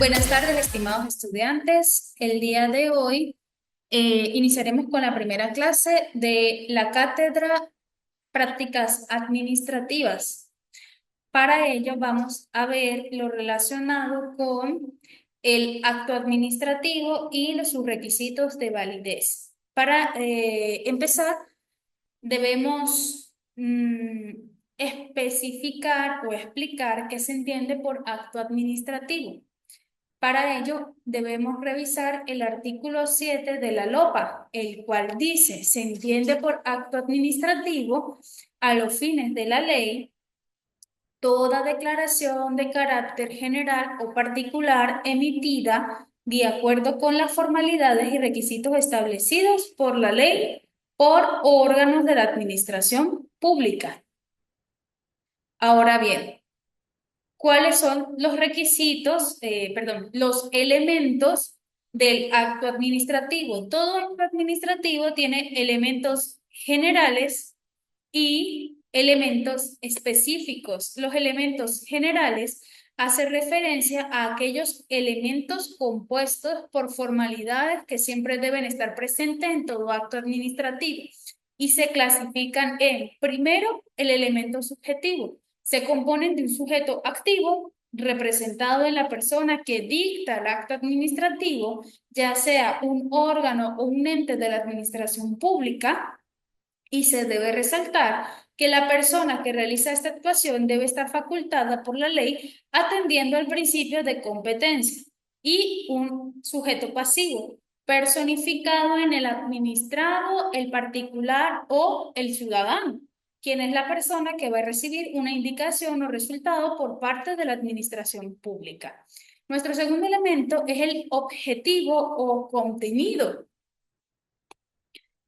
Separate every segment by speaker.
Speaker 1: Buenas tardes, estimados estudiantes. El día de hoy iniciaremos con la primera clase de la cátedra Prácticas Administrativas. Para ello vamos a ver lo relacionado con el acto administrativo y sus requisitos de validez. Para empezar, debemos especificar o explicar qué se entiende por acto administrativo. Para ello, debemos revisar el artículo 7 de la LOPA, el cual dice, se entiende por acto administrativo a los fines de la ley toda declaración de carácter general o particular emitida de acuerdo con las formalidades y requisitos establecidos por la ley por órganos de la administración pública. Ahora bien, ¿cuáles son los requisitos, los elementos del acto administrativo? Todo acto administrativo tiene elementos generales y elementos específicos. Los elementos generales hacen referencia a aquellos elementos compuestos por formalidades que siempre deben estar presentes en todo acto administrativo y se clasifican en, primero, el elemento subjetivo. Se componen de un sujeto activo representado en la persona que dicta el acto administrativo, ya sea un órgano o un ente de la administración pública, y se debe resaltar que la persona que realiza esta actuación debe estar facultada por la ley atendiendo al principio de competencia y un sujeto pasivo personificado en el administrado, el particular o el ciudadano, quien es la persona que va a recibir una indicación o resultado por parte de la administración pública. Nuestro segundo elemento es el objetivo o contenido.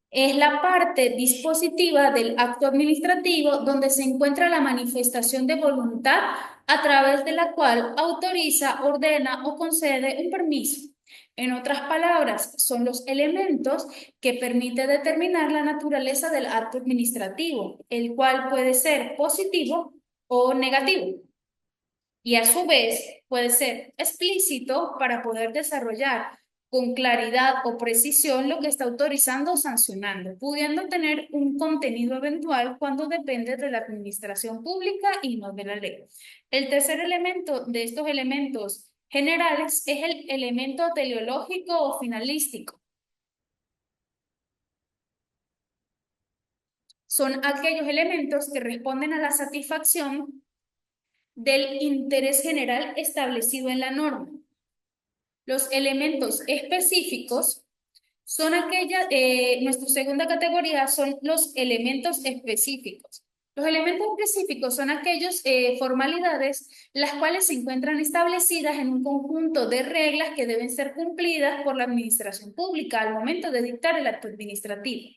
Speaker 1: Es la parte dispositiva del acto administrativo donde se encuentra la manifestación de voluntad a través de la cual autoriza, ordena o concede un permiso. En otras palabras, son los elementos que permiten determinar la naturaleza del acto administrativo, el cual puede ser positivo o negativo. Y a su vez puede ser explícito para poder desarrollar con claridad o precisión lo que está autorizando o sancionando, pudiendo tener un contenido eventual cuando depende de la administración pública y no de la ley. El tercer elemento de estos elementos generales es el elemento teleológico o finalístico. Son aquellos elementos que responden a la satisfacción del interés general establecido en la norma. Los elementos específicos son nuestra segunda categoría son los elementos específicos. Los elementos específicos son aquellas formalidades las cuales se encuentran establecidas en un conjunto de reglas que deben ser cumplidas por la administración pública al momento de dictar el acto administrativo,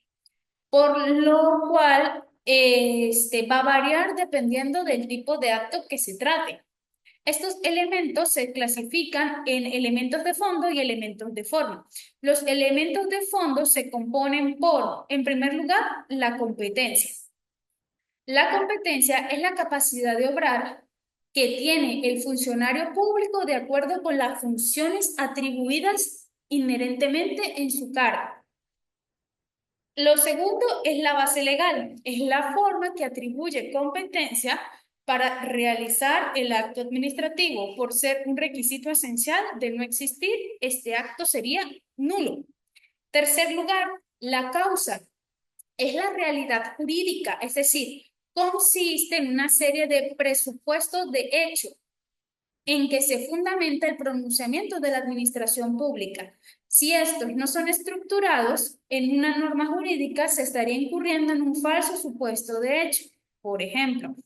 Speaker 1: por lo cual va a variar dependiendo del tipo de acto que se trate. Estos elementos se clasifican en elementos de fondo y elementos de forma. Los elementos de fondo se componen por, en primer lugar, la competencia. La competencia es la capacidad de obrar que tiene el funcionario público de acuerdo con las funciones atribuidas inherentemente en su cargo. Lo segundo es la base legal, es la forma que atribuye competencia para realizar el acto administrativo. Por ser un requisito esencial de no existir, este acto sería nulo. Tercer lugar, la causa es la realidad jurídica, es decir, consiste en una serie de presupuestos de hecho en que se fundamenta el pronunciamiento de la administración pública. Si estos no son estructurados en una norma jurídica, se estaría incurriendo en un falso supuesto de hecho. Por ejemplo,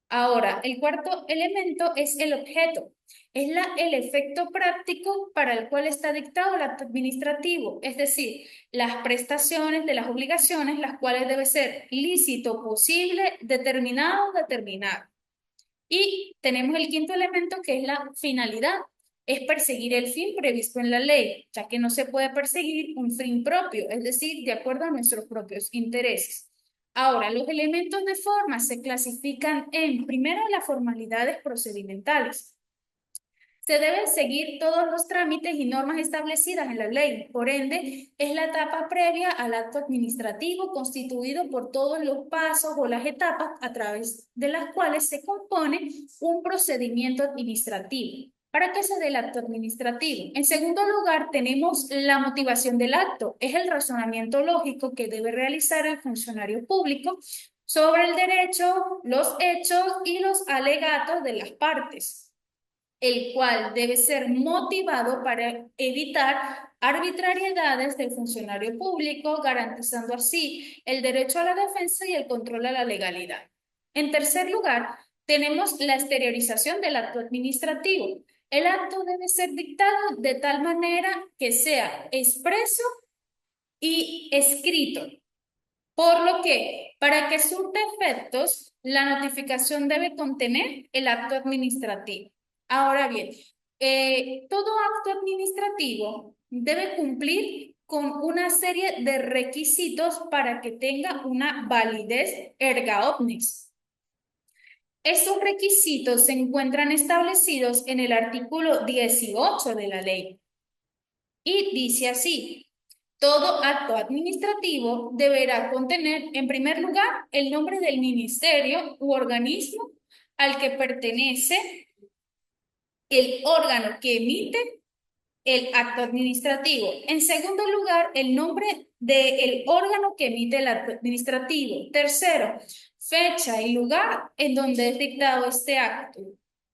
Speaker 1: ahora, el cuarto elemento es el objeto. Es el efecto práctico para el cual está dictado el acto administrativo, es decir, las prestaciones de las obligaciones, las cuales debe ser lícito, posible, determinado o determinado. Y tenemos el quinto elemento que es la finalidad. Es perseguir el fin previsto en la ley, ya que no se puede perseguir un fin propio, es decir, de acuerdo a nuestros propios intereses. Ahora, los elementos de forma se clasifican en, primero, las formalidades procedimentales. Se deben seguir todos los trámites y normas establecidas en la ley. Por ende, es la etapa previa al acto administrativo constituido por todos los pasos o las etapas a través de las cuales se compone un procedimiento administrativo. ¿Para qué se da el acto administrativo? En segundo lugar, tenemos la motivación del acto. Es el razonamiento lógico que debe realizar el funcionario público sobre el derecho, los hechos y los alegatos de las partes, el cual debe ser motivado para evitar arbitrariedades del funcionario público, garantizando así el derecho a la defensa y el control a la legalidad. En tercer lugar, tenemos la exteriorización del acto administrativo. El acto debe ser dictado de tal manera que sea expreso y escrito, por lo que, para que surta efectos, la notificación debe contener el acto administrativo. Ahora bien, todo acto administrativo debe cumplir con una serie de requisitos para que tenga una validez erga omnes. Estos requisitos se encuentran establecidos en el artículo 18 de la ley y dice así: todo acto administrativo deberá contener, en primer lugar, el nombre del ministerio u organismo al que pertenece el órgano que emite el acto administrativo. En segundo lugar, el nombre del órgano que emite el acto administrativo. Tercero, fecha y lugar en donde es dictado este acto.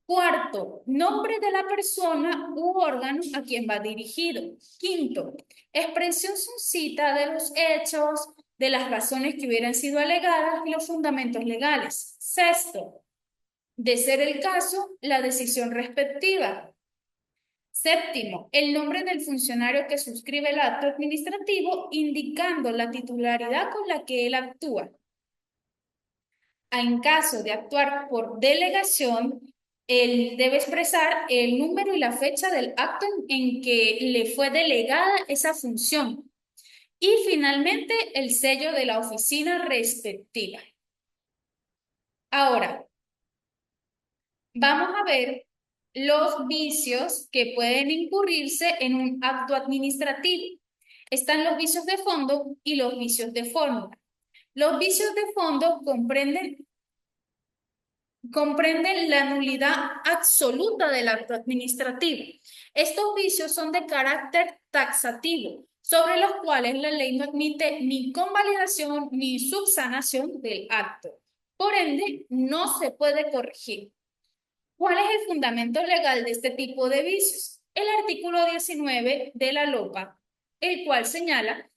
Speaker 1: Cuarto, nombre de la persona u órgano a quien va dirigido. Quinto, expresión suscita de los hechos, de las razones que hubieran sido alegadas y los fundamentos legales. Sexto, de ser el caso, la decisión respectiva. Séptimo, el nombre del funcionario que suscribe el acto administrativo, indicando la titularidad con la que él actúa. En caso de actuar por delegación, él debe expresar el número y la fecha del acto en que le fue delegada esa función. Y finalmente, el sello de la oficina respectiva. Ahora, vamos a ver los vicios que pueden incurrirse en un acto administrativo. Están los vicios de fondo y los vicios de forma. Los vicios de fondo comprenden la nulidad absoluta del acto administrativo. Estos vicios son de carácter taxativo, sobre los cuales la ley no admite ni convalidación ni subsanación del acto. Por ende, no se puede corregir. ¿Cuál es el fundamento legal de este tipo de vicios? El artículo 19 de la LOPA, el cual señala: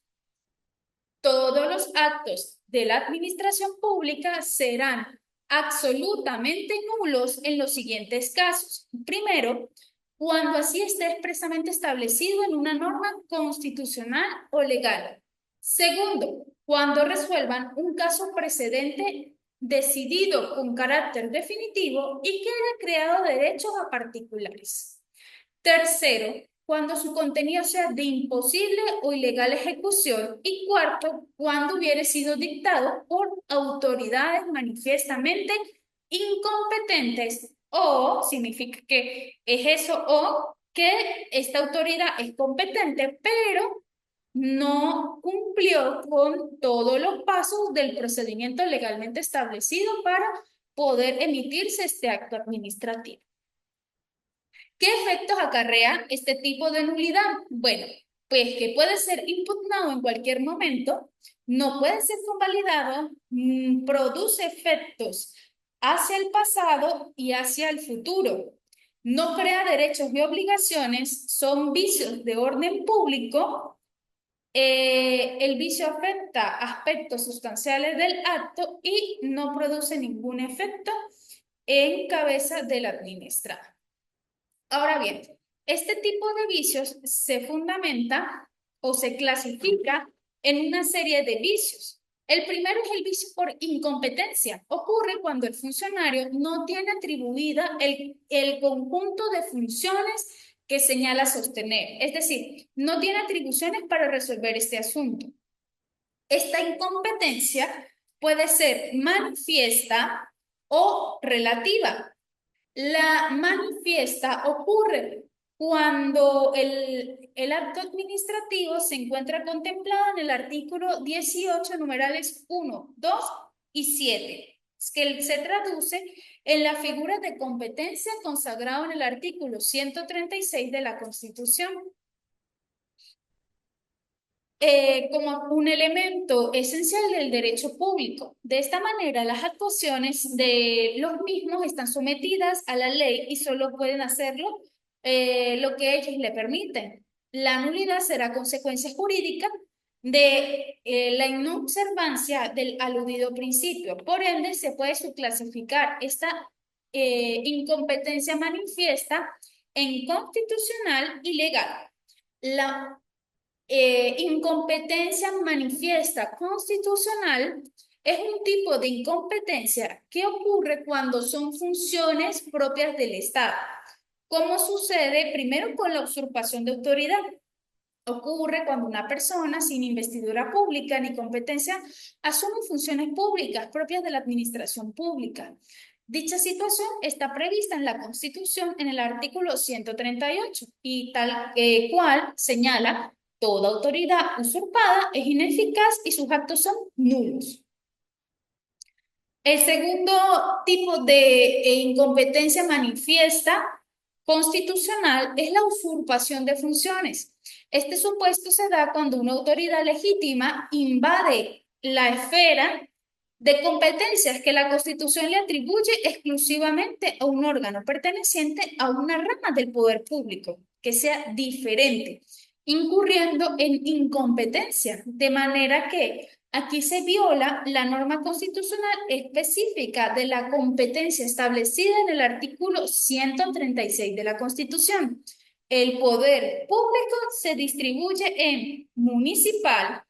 Speaker 1: todos los actos de la administración pública serán absolutamente nulos en los siguientes casos. Primero, cuando así esté expresamente establecido en una norma constitucional o legal. Segundo, cuando resuelvan un caso precedente decidido con carácter definitivo y que haya creado derechos a particulares. Tercero, cuando su contenido sea de imposible o ilegal ejecución. Y cuarto, cuando hubiere sido dictado por autoridades manifiestamente incompetentes, o significa que es eso, o que esta autoridad es competente, pero no cumplió con todos los pasos del procedimiento legalmente establecido para poder emitirse este acto administrativo. ¿Qué efectos acarrea este tipo de nulidad? Bueno, pues que puede ser impugnado en cualquier momento, no puede ser convalidado, produce efectos hacia el pasado y hacia el futuro. No crea derechos y obligaciones, son vicios de orden público. El vicio afecta aspectos sustanciales del acto y no produce ningún efecto en cabeza del administrador. Ahora bien, este tipo de vicios se fundamenta o se clasifica en una serie de vicios. El primero es el vicio por incompetencia. Ocurre cuando el funcionario no tiene atribuida el conjunto de funciones que señala sostener. Es decir, no tiene atribuciones para resolver este asunto. Esta incompetencia puede ser manifiesta o relativa. La manifiesta ocurre cuando el acto administrativo se encuentra contemplado en el artículo 18, numerales 1, 2 y 7, que se traduce en la figura de competencia consagrado en el artículo 136 de la Constitución. Como un elemento esencial del derecho público. De esta manera, las actuaciones de los mismos están sometidas a la ley y solo pueden hacerlo lo que ellos le permiten. La nulidad será consecuencia jurídica de la inobservancia del aludido principio. Por ende, se puede subclasificar esta incompetencia manifiesta en constitucional y legal. La incompetencia manifiesta constitucional es un tipo de incompetencia que ocurre cuando son funciones propias del Estado, como sucede primero con la usurpación de autoridad. Ocurre cuando una persona sin investidura pública ni competencia asume funciones públicas propias de la administración pública. Dicha situación está prevista en la Constitución en el artículo 138 y tal cual señala: toda autoridad usurpada es ineficaz y sus actos son nulos. El segundo tipo de incompetencia manifiesta constitucional es la usurpación de funciones. Este supuesto se da cuando una autoridad legítima invade la esfera de competencias que la Constitución le atribuye exclusivamente a un órgano perteneciente a una rama del poder público, que sea diferente, incurriendo en incompetencia, de manera que aquí se viola la norma constitucional específica de la competencia establecida en el artículo 136 de la Constitución. El poder público se distribuye en municipal,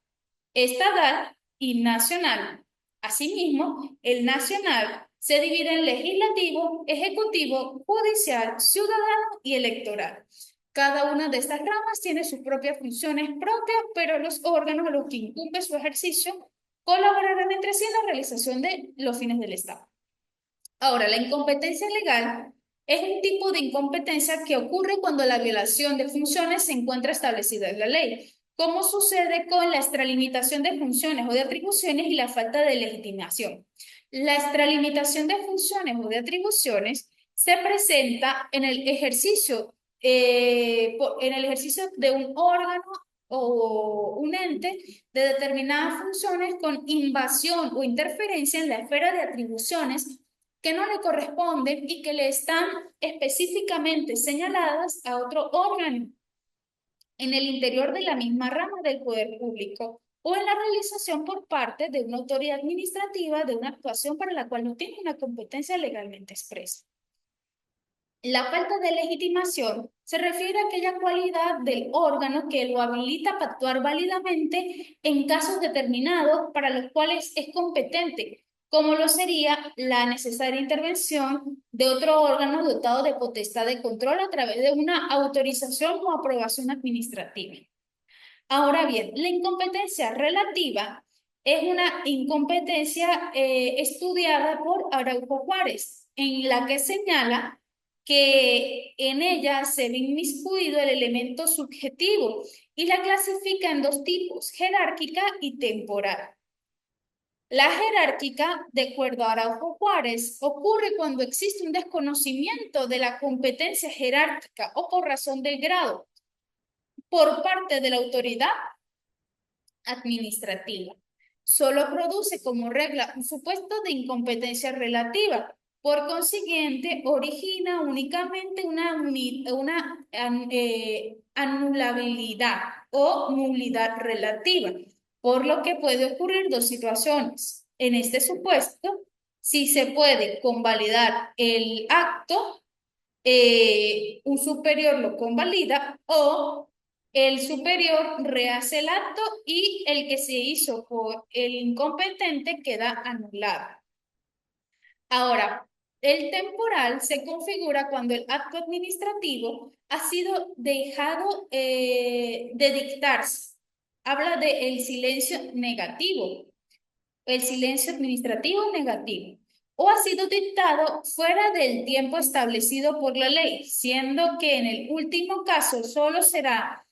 Speaker 1: estatal y nacional. Asimismo, el nacional se divide en legislativo, ejecutivo, judicial, ciudadano y electoral. Cada una de estas ramas tiene sus propias funciones propias, pero los órganos a los que incumbe su ejercicio colaborarán entre sí en la realización de los fines del Estado. Ahora, la incompetencia legal es un tipo de incompetencia que ocurre cuando la violación de funciones se encuentra establecida en la ley, como sucede con la extralimitación de funciones o de atribuciones y la falta de legitimación. La extralimitación de funciones o de atribuciones se presenta en el ejercicio de un órgano o un ente de determinadas funciones con invasión o interferencia en la esfera de atribuciones que no le corresponden y que le están específicamente señaladas a otro órgano en el interior de la misma rama del poder público o en la realización por parte de una autoridad administrativa de una actuación para la cual no tiene una competencia legalmente expresa. La falta de legitimación se refiere a aquella cualidad del órgano que lo habilita para actuar válidamente en casos determinados para los cuales es competente, como lo sería la necesaria intervención de otro órgano dotado de potestad de control a través de una autorización o aprobación administrativa. Ahora bien, la incompetencia relativa es una incompetencia estudiada por Araujo Juárez, en la que señala que en ella se ve inmiscuido el elemento subjetivo y la clasifica en dos tipos: jerárquica y temporal. La jerárquica, de acuerdo a Araujo Juárez, ocurre cuando existe un desconocimiento de la competencia jerárquica o por razón del grado por parte de la autoridad administrativa. Solo produce como regla un supuesto de incompetencia relativa. Por consiguiente, origina únicamente una anulabilidad o nulidad relativa, por lo que puede ocurrir dos situaciones. En este supuesto, si se puede convalidar el acto, un superior lo convalida o el superior rehace el acto y el que se hizo por el incompetente queda anulado. Ahora, el temporal se configura cuando el acto administrativo ha sido dejado de dictarse. Habla del silencio negativo, el silencio administrativo negativo, o ha sido dictado fuera del tiempo establecido por la ley, siendo que en el último caso solo será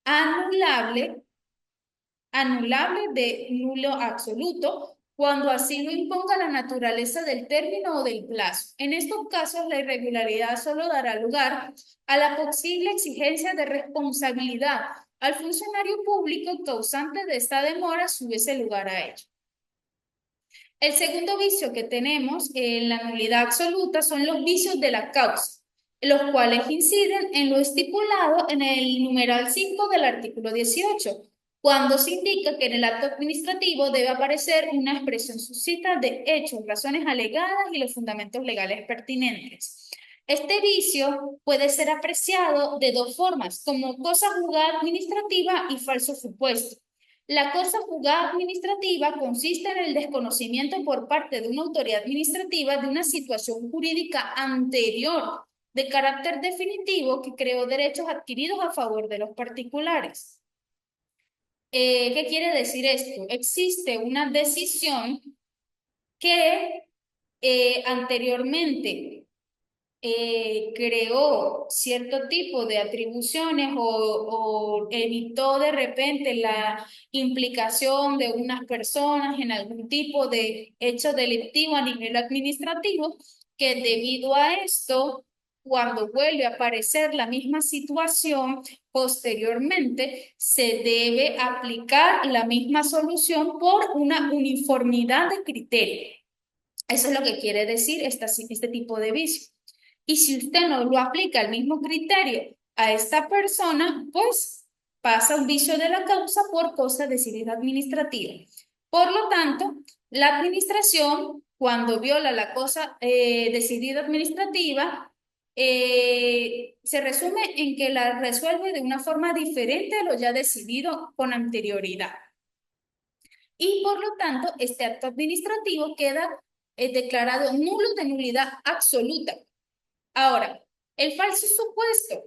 Speaker 1: anulable, anulable de nulo absoluto, cuando así lo imponga la naturaleza del término o del plazo. En estos casos, la irregularidad solo dará lugar a la posible exigencia de responsabilidad al funcionario público causante de esta demora si hubiese lugar a ello. El segundo vicio que tenemos en la nulidad absoluta son los vicios de la causa, los cuales inciden en lo estipulado en el numeral 5 del artículo 18, cuando se indica que en el acto administrativo debe aparecer una expresión suscita de hechos, razones alegadas y los fundamentos legales pertinentes. Este vicio puede ser apreciado de dos formas, como cosa juzgada administrativa y falso supuesto. La cosa juzgada administrativa consiste en el desconocimiento por parte de una autoridad administrativa de una situación jurídica anterior de carácter definitivo que creó derechos adquiridos a favor de los particulares. ¿Qué quiere decir esto? Existe una decisión que anteriormente creó cierto tipo de atribuciones o evitó de repente la implicación de unas personas en algún tipo de hecho delictivo a nivel administrativo, que debido a esto, cuando vuelve a aparecer la misma situación, posteriormente se debe aplicar la misma solución por una uniformidad de criterio. Eso es lo que quiere decir este tipo de vicio. Y si usted no lo aplica el mismo criterio a esta persona, pues pasa un vicio de la causa por cosa decidida administrativa. Por lo tanto, la administración, cuando viola la cosa decidida administrativa, se resume en que la resuelve de una forma diferente a lo ya decidido con anterioridad. Y por lo tanto, este acto administrativo queda declarado nulo de nulidad absoluta. Ahora, el falso supuesto.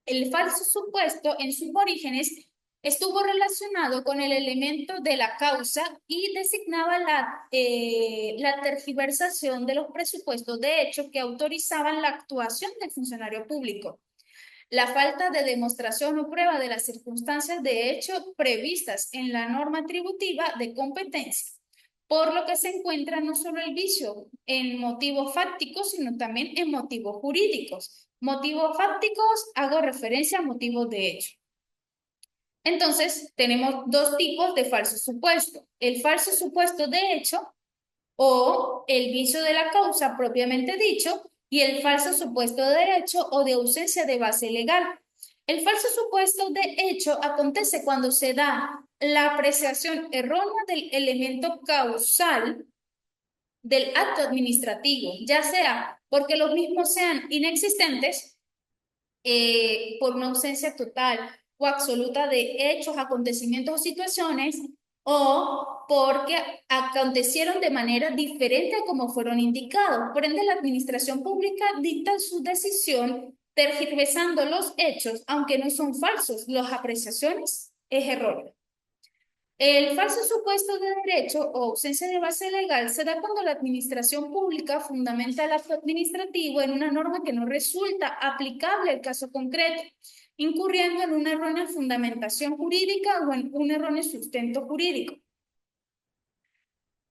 Speaker 1: El falso supuesto en sus orígenes estuvo relacionado con el elemento de la causa y designaba la tergiversación de los presupuestos de hecho que autorizaban la actuación del funcionario público. La falta de demostración o prueba de las circunstancias de hecho previstas en la norma atributiva de competencia, por lo que se encuentra no solo el vicio en motivos fácticos, sino también en motivos jurídicos. Motivos fácticos, hago referencia a motivos de hecho. Entonces, tenemos dos tipos de falso supuesto. El falso supuesto de hecho o el vicio de la causa propiamente dicho, y el falso supuesto de derecho o de ausencia de base legal. El falso supuesto de hecho acontece cuando se da la apreciación errónea del elemento causal del acto administrativo, ya sea porque los mismos sean inexistentes por una ausencia total o absoluta de hechos, acontecimientos o situaciones, o porque acontecieron de manera diferente a como fueron indicados. Por ende, la administración pública dicta su decisión tergiversando los hechos, aunque no son falsos, las apreciaciones es error. El falso supuesto de derecho o ausencia de base legal se da cuando la administración pública fundamenta el acto administrativo en una norma que no resulta aplicable al caso concreto, incurriendo en una errónea fundamentación jurídica o en un erróneo sustento jurídico.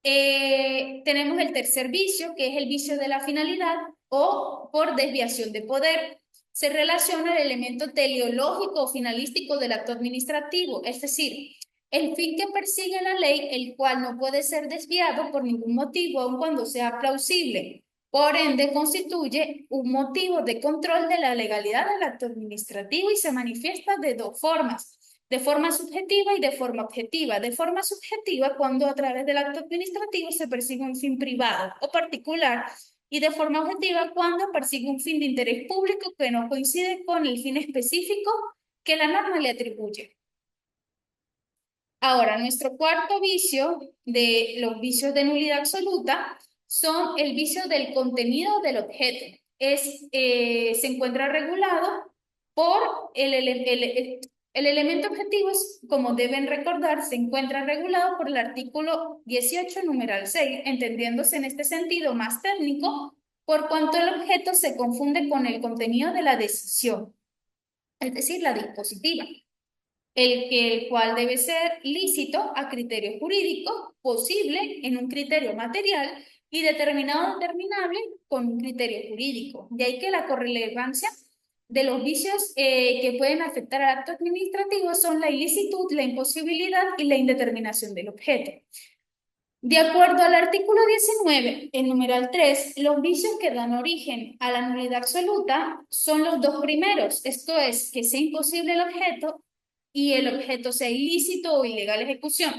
Speaker 1: Tenemos el tercer vicio, que es el vicio de la finalidad o por desviación de poder. Se relaciona el elemento teleológico o finalístico del acto administrativo, es decir, el fin que persigue la ley, el cual no puede ser desviado por ningún motivo, aun cuando sea plausible. Por ende, constituye un motivo de control de la legalidad del acto administrativo y se manifiesta de dos formas: de forma subjetiva y de forma objetiva. De forma subjetiva, cuando a través del acto administrativo se persigue un fin privado o particular, y de forma objetiva, cuando persigue un fin de interés público que no coincide con el fin específico que la norma le atribuye. Ahora, nuestro cuarto vicio de los vicios de nulidad absoluta son el vicio del contenido del objeto. Se encuentra regulado por El elemento objetivo, como deben recordar, se encuentra regulado por el artículo 18, numeral 6, entendiéndose en este sentido más técnico, por cuanto el objeto se confunde con el contenido de la decisión, es decir, la dispositiva, el cual debe ser lícito a criterio jurídico, posible en un criterio material y determinado o determinable con un criterio jurídico. De ahí que la correlevancia de los vicios que pueden afectar al acto administrativo son la ilicitud, la imposibilidad y la indeterminación del objeto. De acuerdo al artículo 19, el numeral 3, los vicios que dan origen a la nulidad absoluta son los dos primeros, esto es, que sea imposible el objeto y el objeto sea ilícito o ilegal ejecución.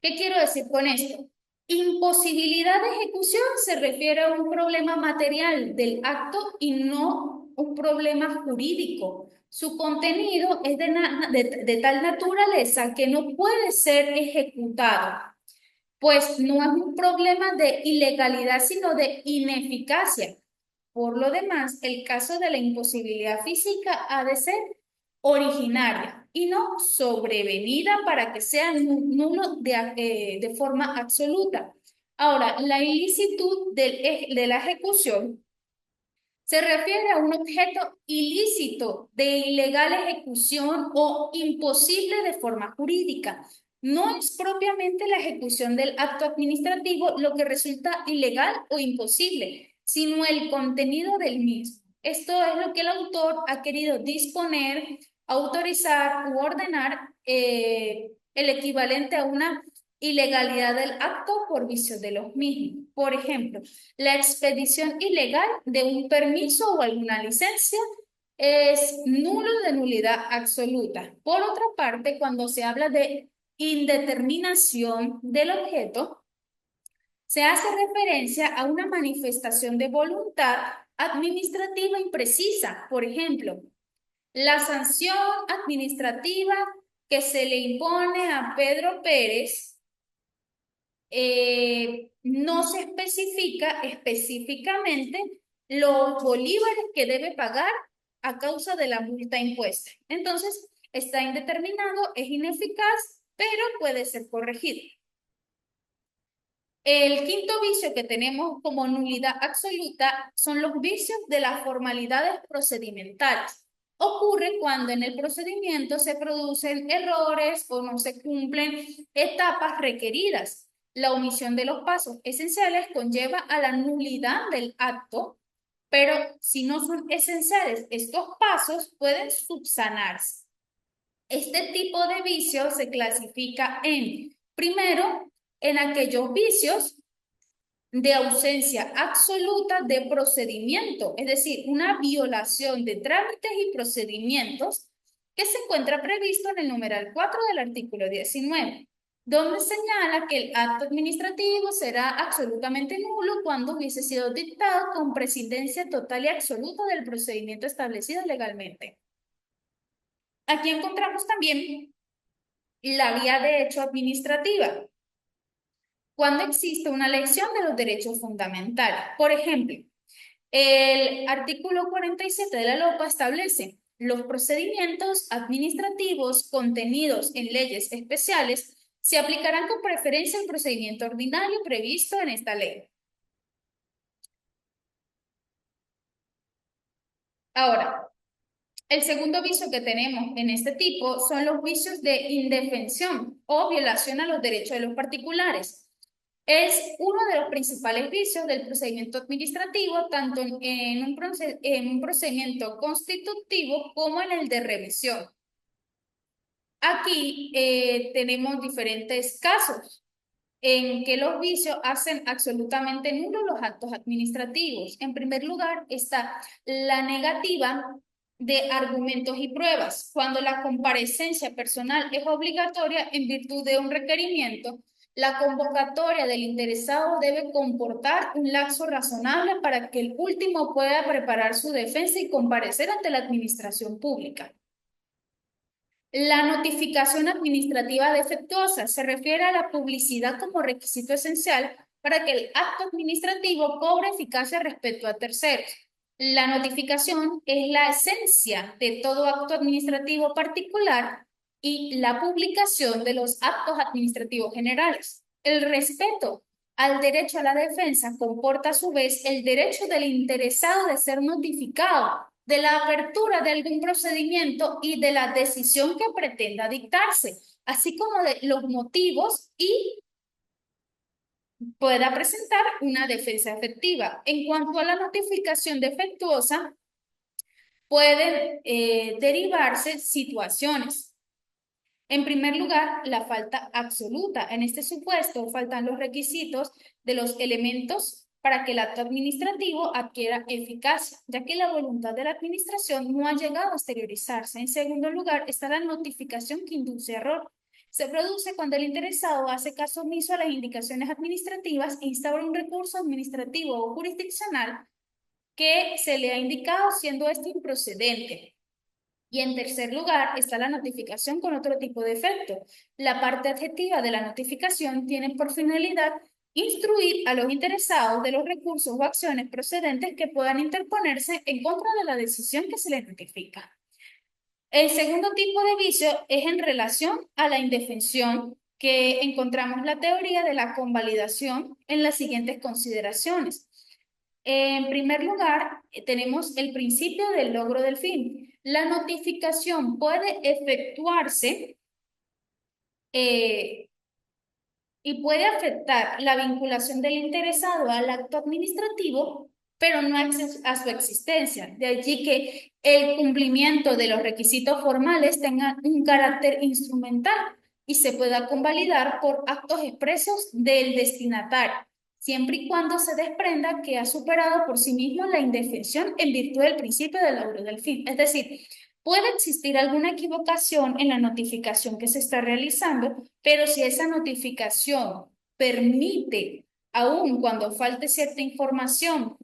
Speaker 1: ¿Qué quiero decir con esto? Imposibilidad de ejecución se refiere a un problema material del acto y no un problema jurídico. Su contenido es de tal naturaleza que no puede ser ejecutado, pues no es un problema de ilegalidad, sino de ineficacia. Por lo demás, el caso de la imposibilidad física ha de ser originaria y no sobrevenida para que sea nulo de forma absoluta. Ahora, la ilicitud de la ejecución se refiere a un objeto ilícito de ilegal ejecución o imposible de forma jurídica. No es propiamente la ejecución del acto administrativo lo que resulta ilegal o imposible, sino el contenido del mismo. Esto es lo que el autor ha querido disponer, autorizar u ordenar, el equivalente a una ilegalidad del acto por vicio de los mismos. Por ejemplo, la expedición ilegal de un permiso o alguna licencia es nulo de nulidad absoluta. Por otra parte, cuando se habla de indeterminación del objeto, se hace referencia a una manifestación de voluntad administrativa imprecisa. Por ejemplo, la sanción administrativa que se le impone a Pedro Pérez no se especifica específicamente los bolívares que debe pagar a causa de la multa impuesta. Entonces, está indeterminado, es ineficaz, pero puede ser corregido. El quinto vicio que tenemos como nulidad absoluta son los vicios de las formalidades procedimentales. Ocurre cuando en el procedimiento se producen errores o no se cumplen etapas requeridas. La omisión de los pasos esenciales conlleva a la nulidad del acto, pero si no son esenciales, estos pasos pueden subsanarse. Este tipo de vicio se clasifica primero, en aquellos vicios de ausencia absoluta de procedimiento, es decir, una violación de trámites y procedimientos que se encuentra previsto en el numeral 4 del artículo 19, donde señala que el acto administrativo será absolutamente nulo cuando hubiese sido dictado con prescindencia total y absoluta del procedimiento establecido legalmente. Aquí encontramos también la vía de hecho administrativa, cuando existe una lesión de los derechos fundamentales. Por ejemplo, el artículo 47 de la LOPA establece los procedimientos administrativos contenidos en leyes especiales se aplicarán con preferencia al procedimiento ordinario previsto en esta ley. Ahora, el segundo vicio que tenemos en este tipo son los vicios de indefensión o violación a los derechos de los particulares. Es uno de los principales vicios del procedimiento administrativo, tanto en un procedimiento constitutivo como en el de revisión. Aquí tenemos diferentes casos en que los vicios hacen absolutamente nulos los actos administrativos. En primer lugar está la negativa de argumentos y pruebas, cuando la comparecencia personal es obligatoria en virtud de un requerimiento. La convocatoria del interesado debe comportar un lapso razonable para que el último pueda preparar su defensa y comparecer ante la administración pública. La notificación administrativa defectuosa se refiere a la publicidad como requisito esencial para que el acto administrativo cobre eficacia respecto a terceros. La notificación es la esencia de todo acto administrativo particular y la publicación de los actos administrativos generales. El respeto al derecho a la defensa comporta a su vez el derecho del interesado de ser notificado de la apertura de algún procedimiento y de la decisión que pretenda dictarse, así como de los motivos y pueda presentar una defensa efectiva. En cuanto a la notificación defectuosa, pueden derivarse situaciones. En primer lugar, la falta absoluta. En este supuesto, faltan los requisitos de los elementos para que el acto administrativo adquiera eficacia, ya que la voluntad de la administración no ha llegado a exteriorizarse. En segundo lugar, está la notificación que induce error. Se produce cuando el interesado hace caso omiso a las indicaciones administrativas e instaura un recurso administrativo o jurisdiccional que se le ha indicado siendo este improcedente. Y en tercer lugar está la notificación con otro tipo de efecto. La parte adjetiva de la notificación tiene por finalidad instruir a los interesados de los recursos o acciones procedentes que puedan interponerse en contra de la decisión que se les notifica. El segundo tipo de vicio es en relación a la indefensión, que encontramos la teoría de la convalidación en las siguientes consideraciones. En primer lugar, tenemos el principio del logro del fin. La notificación puede efectuarse eh, y puede afectar la vinculación del interesado al acto administrativo, pero no a su existencia. De allí que el cumplimiento de los requisitos formales tenga un carácter instrumental y se pueda convalidar por actos expresos del destinatario, siempre y cuando se desprenda que ha superado por sí mismo la indefensión en virtud del principio del logro del fin. Es decir, puede existir alguna equivocación en la notificación que se está realizando, pero si esa notificación permite, aun cuando falte cierta información,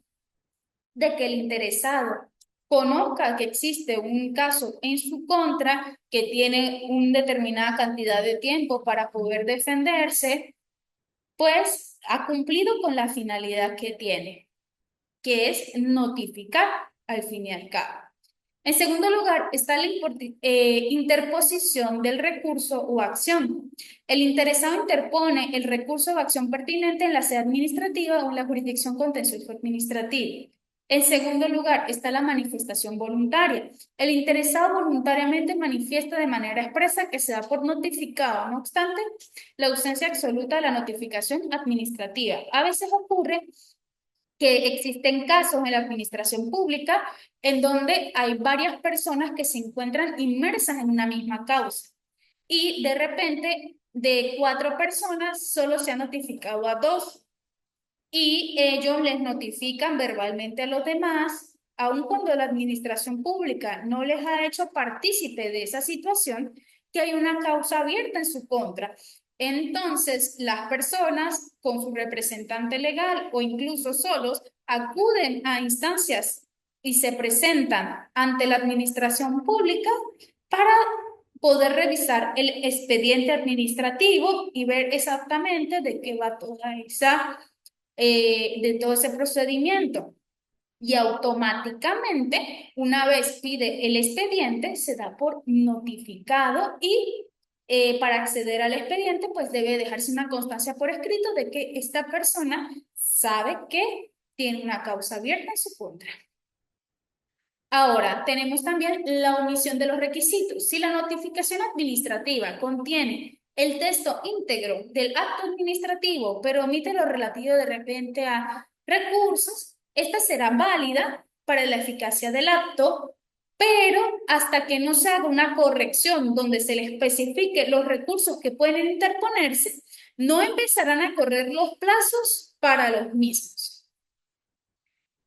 Speaker 1: de que el interesado conozca que existe un caso en su contra, que tiene una determinada cantidad de tiempo para poder defenderse, pues ha cumplido con la finalidad que tiene, que es notificar al fin y al cabo. En segundo lugar, está la interposición del recurso o acción. El interesado interpone el recurso o acción pertinente en la sede administrativa o en la jurisdicción contencioso administrativa. En segundo lugar, está la manifestación voluntaria. El interesado voluntariamente manifiesta de manera expresa que se da por notificado, no obstante, la ausencia absoluta de la notificación administrativa. A veces ocurre que existen casos en la administración pública en donde hay varias personas que se encuentran inmersas en una misma causa y de repente de 4 personas solo se ha notificado a 2 y ellos les notifican verbalmente a los demás, aun cuando la administración pública no les ha hecho partícipe de esa situación, que hay una causa abierta en su contra. Entonces, las personas con su representante legal o incluso solos acuden a instancias y se presentan ante la administración pública para poder revisar el expediente administrativo y ver exactamente de qué va toda esa de todo ese procedimiento. Y automáticamente, una vez pide el expediente, se da por notificado y para acceder al expediente, pues debe dejarse una constancia por escrito de que esta persona sabe que tiene una causa abierta en su contra. Ahora, tenemos también la omisión de los requisitos. Si la notificación administrativa contiene el texto íntegro del acto administrativo, pero omite lo relativo de repente a recursos, esta será válida para la eficacia del acto, pero hasta que no se haga una corrección donde se le especifique los recursos que pueden interponerse, no empezarán a correr los plazos para los mismos.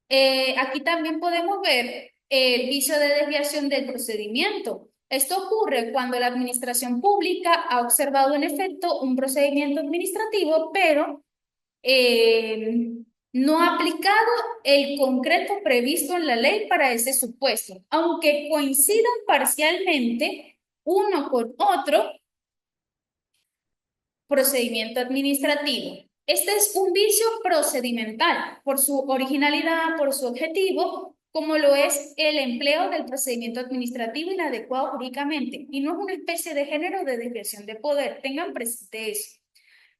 Speaker 1: Aquí también podemos ver el vicio de desviación del procedimiento. Esto ocurre cuando la administración pública ha observado en efecto un procedimiento administrativo, pero no ha aplicado el concreto previsto en la ley para ese supuesto, aunque coincidan parcialmente uno con otro procedimiento administrativo. Este es un vicio procedimental por su originalidad, por su objetivo, como lo es el empleo del procedimiento administrativo inadecuado jurídicamente, y no es una especie de género de desviación de poder. Tengan presente eso.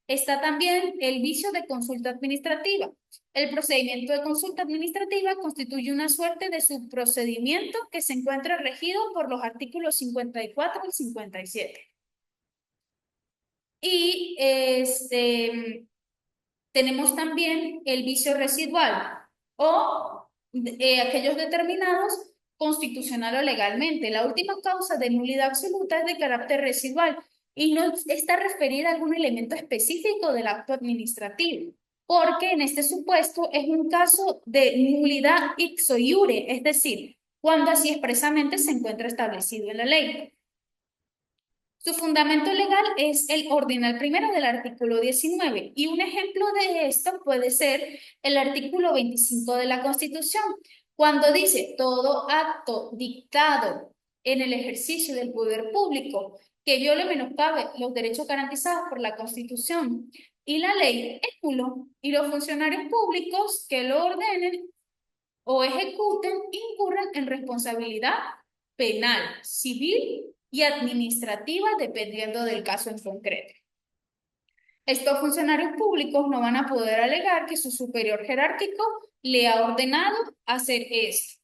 Speaker 1: Está también el vicio de consulta administrativa. El procedimiento de consulta administrativa constituye una suerte de subprocedimiento que se encuentra regido por los artículos 54 y 57. Y tenemos también el vicio residual o aquellos determinados constitucional o legalmente. La última causa de nulidad absoluta es de carácter residual y no está referida a algún elemento específico del acto administrativo, porque en este supuesto es un caso de nulidad ipso iure, es decir, cuando así expresamente se encuentra establecido en la ley. Su fundamento legal es el ordinal primero del artículo 19 y un ejemplo de esto puede ser el artículo 25 de la Constitución, cuando dice todo acto dictado en el ejercicio del poder público que viole o menoscabe los derechos garantizados por la Constitución y la ley es nulo, y los funcionarios públicos que lo ordenen o ejecuten incurren en responsabilidad penal, civil y administrativa, dependiendo del caso en concreto. Estos funcionarios públicos no van a poder alegar que su superior jerárquico le ha ordenado hacer esto.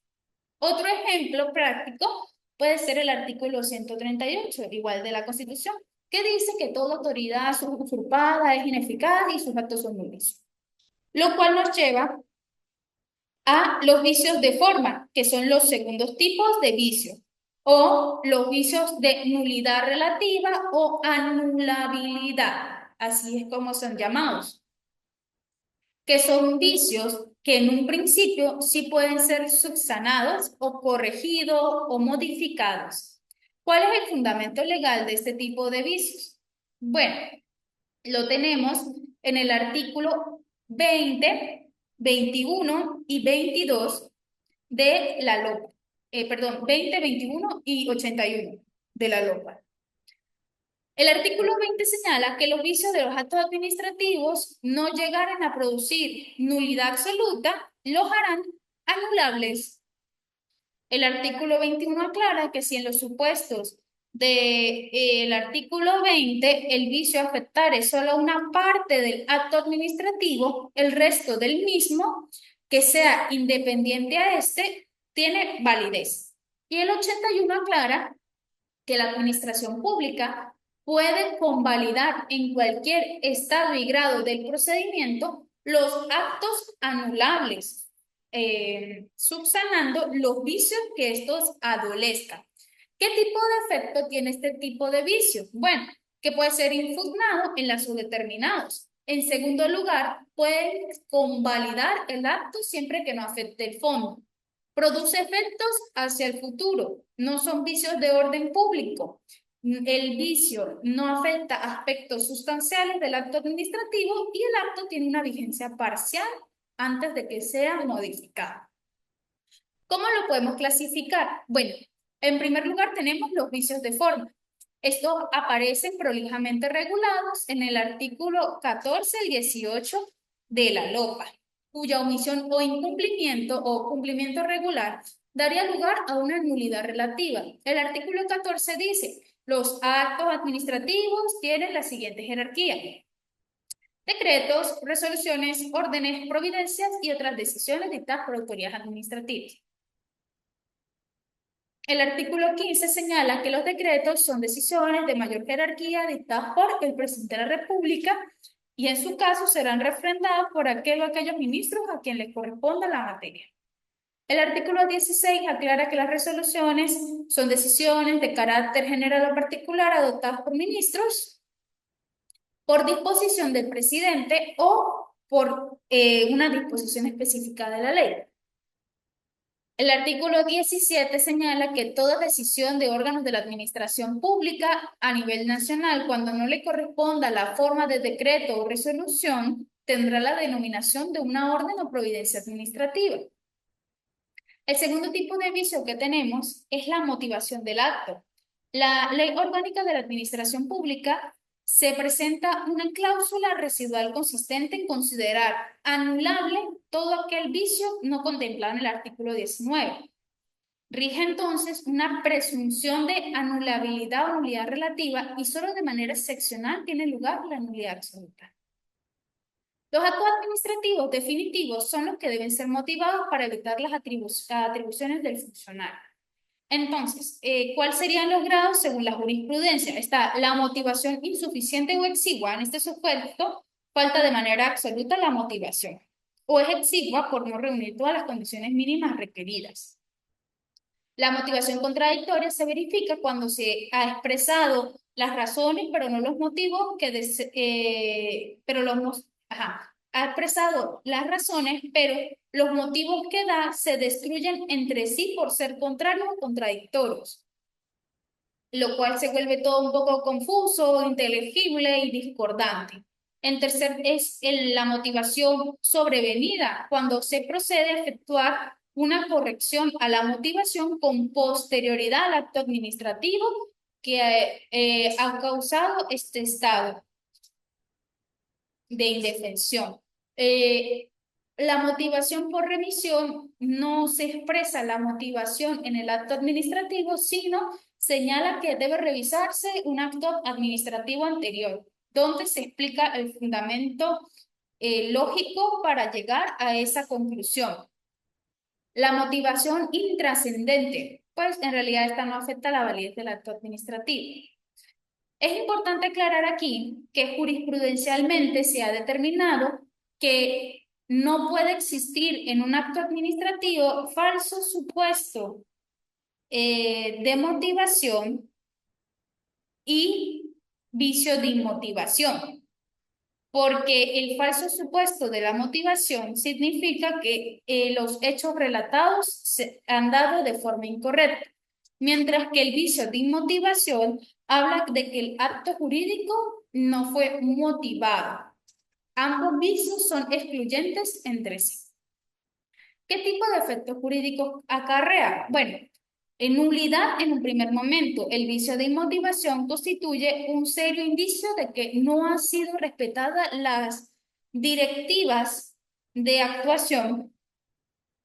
Speaker 1: Otro ejemplo práctico puede ser el artículo 138, igual de la Constitución, que dice que toda autoridad usurpada es ineficaz y sus actos son nulos. Lo cual nos lleva a los vicios de forma, que son los segundos tipos de vicios, o los vicios de nulidad relativa o anulabilidad, así es como son llamados, que son vicios que en un principio sí pueden ser subsanados o corregidos o modificados. ¿Cuál es el fundamento legal de este tipo de vicios? Bueno, lo tenemos en el artículo 20, 21 y 22 de la LOPA. Perdón, 20, 21 y 81 de la LOPA. El artículo 20 señala que los vicios de los actos administrativos no llegaran a producir nulidad absoluta, los harán anulables. El artículo 21 aclara que si en los supuestos del artículo 20 el vicio afectare solo una parte del acto administrativo, el resto del mismo, que sea independiente a este, tiene validez. Y el 81 aclara que la administración pública puede convalidar en cualquier estado y grado del procedimiento los actos anulables, subsanando los vicios que estos adolezcan. ¿Qué tipo de efecto tiene este tipo de vicio? Bueno, que puede ser impugnado en las subdeterminados. En segundo lugar, puede convalidar el acto siempre que no afecte el fondo. Produce efectos hacia el futuro, no son vicios de orden público. El vicio no afecta aspectos sustanciales del acto administrativo y el acto tiene una vigencia parcial antes de que sea modificado. ¿Cómo lo podemos clasificar? Bueno, en primer lugar tenemos los vicios de forma. Estos aparecen prolijamente regulados en el artículo 14 y 18 de la LOPA, cuya omisión o incumplimiento o cumplimiento regular daría lugar a una nulidad relativa. El artículo 14 dice, los actos administrativos tienen la siguiente jerarquía: decretos, resoluciones, órdenes, providencias y otras decisiones dictadas por autoridades administrativas. El artículo 15 señala que los decretos son decisiones de mayor jerarquía dictadas por el presidente de la República y en su caso serán refrendados por aquel o aquellos ministros a quien les corresponda la materia. El artículo 16 aclara que las resoluciones son decisiones de carácter general o particular adoptadas por ministros por disposición del presidente o por una disposición específica de la ley. El artículo 17 señala que toda decisión de órganos de la administración pública a nivel nacional, cuando no le corresponda la forma de decreto o resolución, tendrá la denominación de una orden o providencia administrativa. El segundo tipo de vicio que tenemos es la motivación del acto. La Ley Orgánica de la Administración Pública se presenta una cláusula residual consistente en considerar anulable todo aquel vicio no contemplado en el artículo 19. Rige entonces una presunción de anulabilidad o nulidad relativa y solo de manera excepcional tiene lugar la nulidad absoluta. Los actos administrativos definitivos son los que deben ser motivados para evitar las atribuciones del funcionario. Entonces, ¿cuáles serían los grados según la jurisprudencia? Está la motivación insuficiente o exigua. En este supuesto, falta de manera absoluta la motivación. O es exigua por no reunir todas las condiciones mínimas requeridas. La motivación contradictoria se verifica cuando se ha expresado las razones, pero no los motivos ha expresado las razones, pero los motivos que da se destruyen entre sí por ser contrarios o contradictorios, lo cual se vuelve todo un poco confuso, inteligible y discordante. En tercer, la motivación sobrevenida, cuando se procede a efectuar una corrección a la motivación con posterioridad al acto administrativo que ha causado este estado de indefensión. La motivación por remisión no se expresa la motivación en el acto administrativo, sino señala que debe revisarse un acto administrativo anterior, donde se explica el fundamento lógico para llegar a esa conclusión. La motivación intrascendente, pues en realidad esta no afecta la validez del acto administrativo. Es importante aclarar aquí que jurisprudencialmente se ha determinado que no puede existir en un acto administrativo falso supuesto de motivación y vicio de inmotivación, porque el falso supuesto de la motivación significa que los hechos relatados se han dado de forma incorrecta, mientras que el vicio de inmotivación habla de que el acto jurídico no fue motivado. Ambos vicios son excluyentes entre sí. ¿Qué tipo de efectos jurídicos acarrea? Bueno, en nulidad en un primer momento, el vicio de inmotivación constituye un serio indicio de que no han sido respetadas las directivas de actuación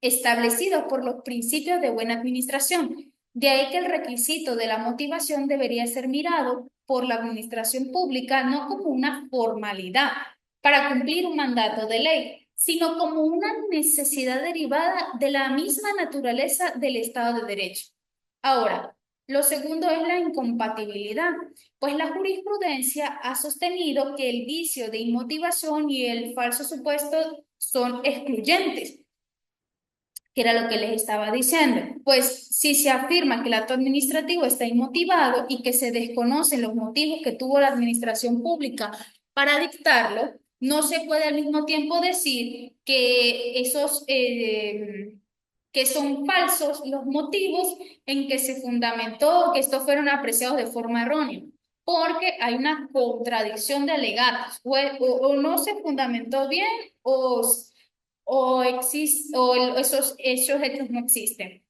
Speaker 1: establecidos por los principios de buena administración. De ahí que el requisito de la motivación debería ser mirado por la administración pública no como una formalidad para cumplir un mandato de ley, sino como una necesidad derivada de la misma naturaleza del Estado de Derecho. Ahora, lo segundo es la incompatibilidad, pues la jurisprudencia ha sostenido que el vicio de inmotivación y el falso supuesto son excluyentes, que era lo que les estaba diciendo. Pues si se afirma que el acto administrativo está inmotivado y que se desconocen los motivos que tuvo la administración pública para dictarlo, no se puede al mismo tiempo decir que que son falsos los motivos en que se fundamentó que estos fueron apreciados de forma errónea, porque hay una contradicción de alegatos, o no se fundamentó bien o esos hechos no existen.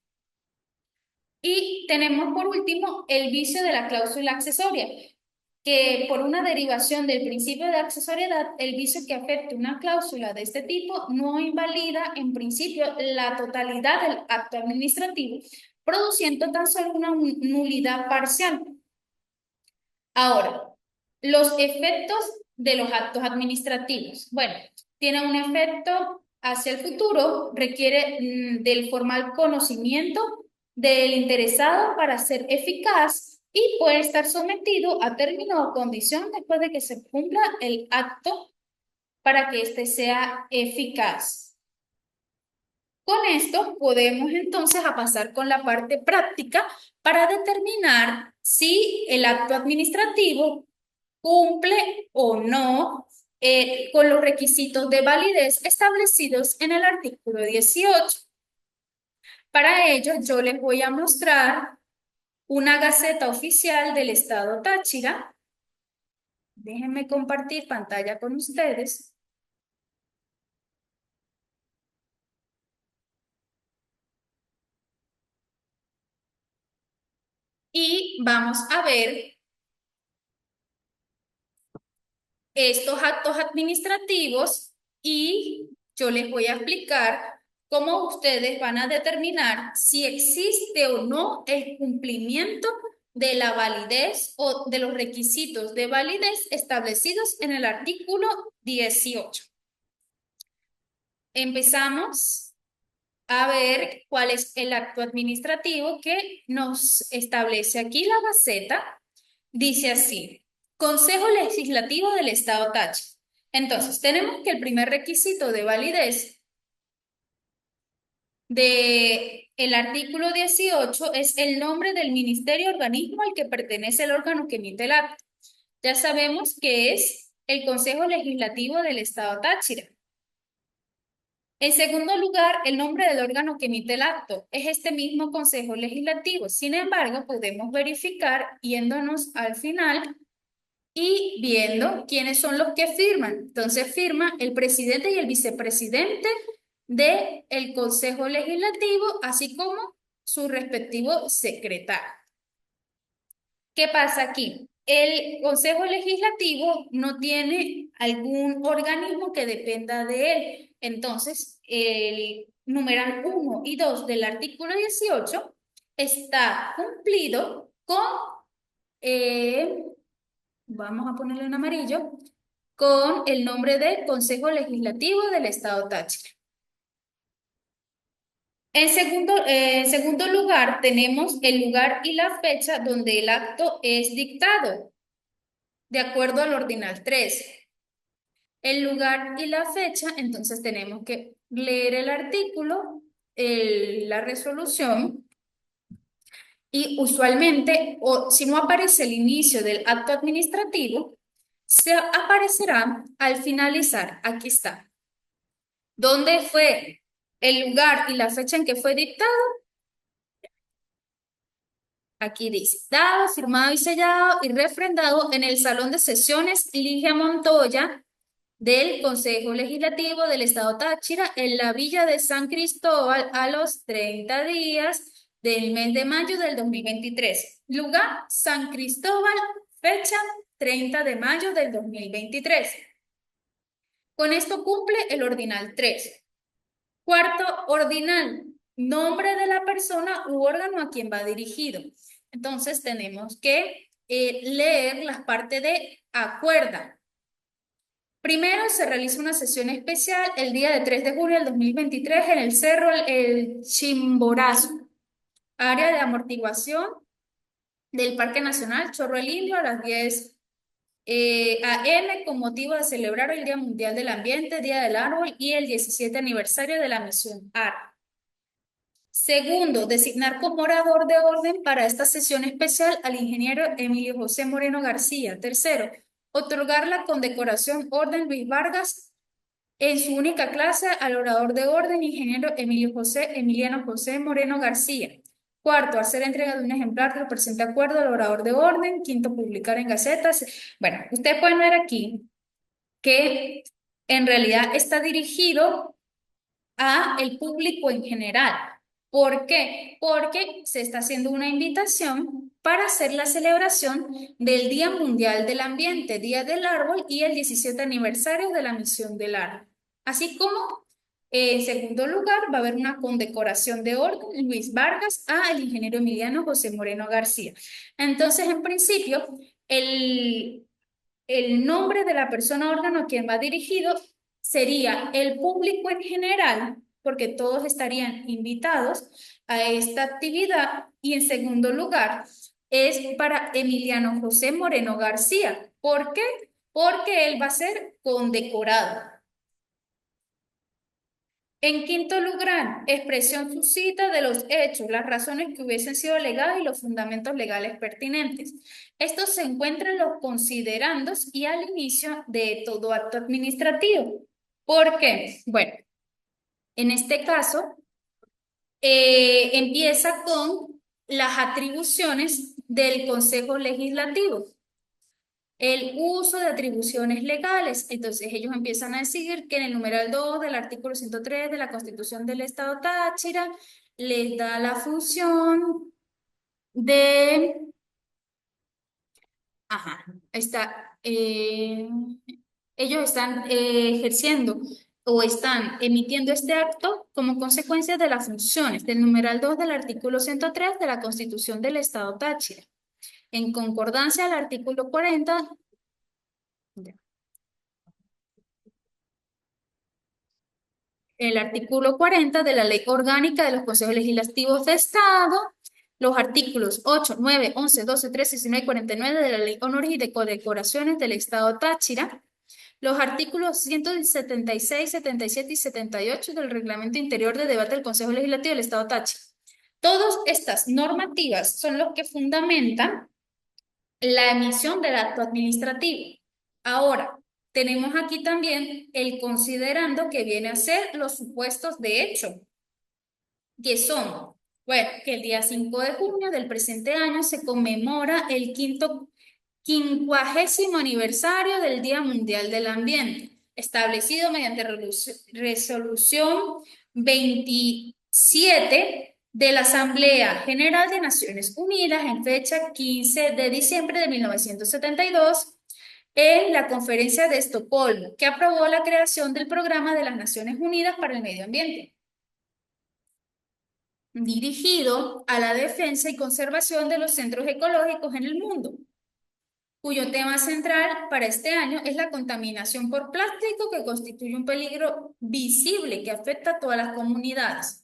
Speaker 1: Y tenemos por último el vicio de la cláusula accesoria, que por una derivación del principio de accesoriedad, el vicio que afecte una cláusula de este tipo no invalida en principio la totalidad del acto administrativo, produciendo tan solo una nulidad parcial. Ahora, los efectos de los actos administrativos. Bueno, tienen un efecto hacia el futuro, requiere del formal conocimiento del interesado para ser eficaz y puede estar sometido a término o condición después de que se cumpla el acto para que éste sea eficaz. Con esto podemos entonces a pasar con la parte práctica para determinar si el acto administrativo cumple o no con los requisitos de validez establecidos en el artículo 18. Para ello, yo les voy a mostrar una gaceta oficial del Estado Táchira. Déjenme compartir pantalla con ustedes. Y vamos a ver estos actos administrativos y yo les voy a explicar cómo ustedes van a determinar si existe o no el cumplimiento de la validez o de los requisitos de validez establecidos en el artículo 18. Empezamos a ver cuál es el acto administrativo que nos establece aquí la Gaceta. Dice así, Consejo Legislativo del Estado Táchira. Entonces, tenemos que el primer requisito de validez de el artículo 18 es el nombre del ministerio o organismo al que pertenece el órgano que emite el acto. Ya sabemos que es el Consejo Legislativo del Estado Táchira. En segundo lugar, el nombre del órgano que emite el acto es este mismo Consejo Legislativo. Sin embargo, podemos verificar yéndonos al final y viendo quiénes son los que firman. Entonces firma el presidente y el vicepresidente del Consejo Legislativo, así como su respectivo secretario. ¿Qué pasa aquí? El Consejo Legislativo no tiene algún organismo que dependa de él. Entonces, el numeral 1 y 2 del artículo 18 está cumplido con, eh, vamos a ponerlo en amarillo, con el nombre de Consejo Legislativo del Estado Táchira. En segundo lugar, tenemos el lugar y la fecha donde el acto es dictado, de acuerdo al ordinal 3. El lugar y la fecha, entonces tenemos que leer el artículo, la resolución, y usualmente, o si no aparece el inicio del acto administrativo, se aparecerá al finalizar. Aquí está. ¿Dónde fue el lugar y la fecha en que fue dictado? Aquí dice, dado, firmado y sellado y refrendado en el Salón de Sesiones Ligia Montoya del Consejo Legislativo del Estado Táchira en la Villa de San Cristóbal a los 30 días del mes de mayo del 2023. Lugar, San Cristóbal, fecha 30 de mayo del 2023. Con esto cumple el ordinal 3. Cuarto, ordinal, nombre de la persona u órgano a quien va dirigido. Entonces tenemos que leer las partes de acuerda. Primero se realiza una sesión especial el día de 3 de julio del 2023 en el Cerro El Chimborazo, área de amortiguación del Parque Nacional Chorro el Indio a las 10 a.m. con motivo de celebrar el Día Mundial del Ambiente, Día del Árbol y el 17 aniversario de la misión AR. Segundo, designar como orador de orden para esta sesión especial al ingeniero Emilio José Moreno García. Tercero, otorgar la condecoración Orden Luis Vargas en su única clase al orador de orden, ingeniero Emiliano José Moreno García. Cuarto, hacer entrega de un ejemplar del presente acuerdo al orador de orden. Quinto, publicar en gacetas. Bueno, ustedes pueden ver aquí que en realidad está dirigido a el público en general. ¿Por qué? Porque se está haciendo una invitación para hacer la celebración del Día Mundial del Ambiente, Día del Árbol y el 17 aniversario de la misión del árbol. Así como, en segundo lugar, va a haber una condecoración de orden Luis Vargas al ingeniero Emiliano José Moreno García. Entonces, en principio, el nombre de la persona órgano a quien va dirigido sería el público en general, porque todos estarían invitados a esta actividad. Y en segundo lugar, es para Emiliano José Moreno García. ¿Por qué? Porque él va a ser condecorado. En quinto lugar, expresión suscita de los hechos, las razones que hubiesen sido alegadas y los fundamentos legales pertinentes. Estos se encuentran en los considerandos y al inicio de todo acto administrativo. ¿Por qué? Bueno, en este caso, empieza con las atribuciones del Consejo Legislativo. El uso de atribuciones legales. Entonces ellos empiezan a decir que en el numeral 2 del artículo 103 de la Constitución del Estado Táchira les da la función de... Ajá, está... Ellos están ejerciendo o están emitiendo este acto como consecuencia de las funciones del numeral 2 del artículo 103 de la Constitución del Estado Táchira, en concordancia al artículo 40. El artículo 40 de la Ley Orgánica de los Consejos Legislativos de Estado, los artículos 8, 9, 11, 12, 13, 19 y 49 de la Ley Honores y de Condecoraciones del Estado Táchira, los artículos 176, 77 y 78 del Reglamento Interior de Debate del Consejo Legislativo del Estado Táchira. Todas estas normativas son los que fundamentan la emisión del acto administrativo. Ahora, tenemos aquí también el considerando que viene a ser los supuestos de hecho, que son, bueno, que el día 5 de junio del presente año se conmemora el quincuagésimo aniversario del Día Mundial del Ambiente, establecido mediante resolución 27 de la Asamblea General de Naciones Unidas en fecha 15 de diciembre de 1972 en la Conferencia de Estocolmo, que aprobó la creación del Programa de las Naciones Unidas para el Medio Ambiente, dirigido a la defensa y conservación de los centros ecológicos en el mundo, cuyo tema central para este año es la contaminación por plástico, que constituye un peligro visible que afecta a todas las comunidades.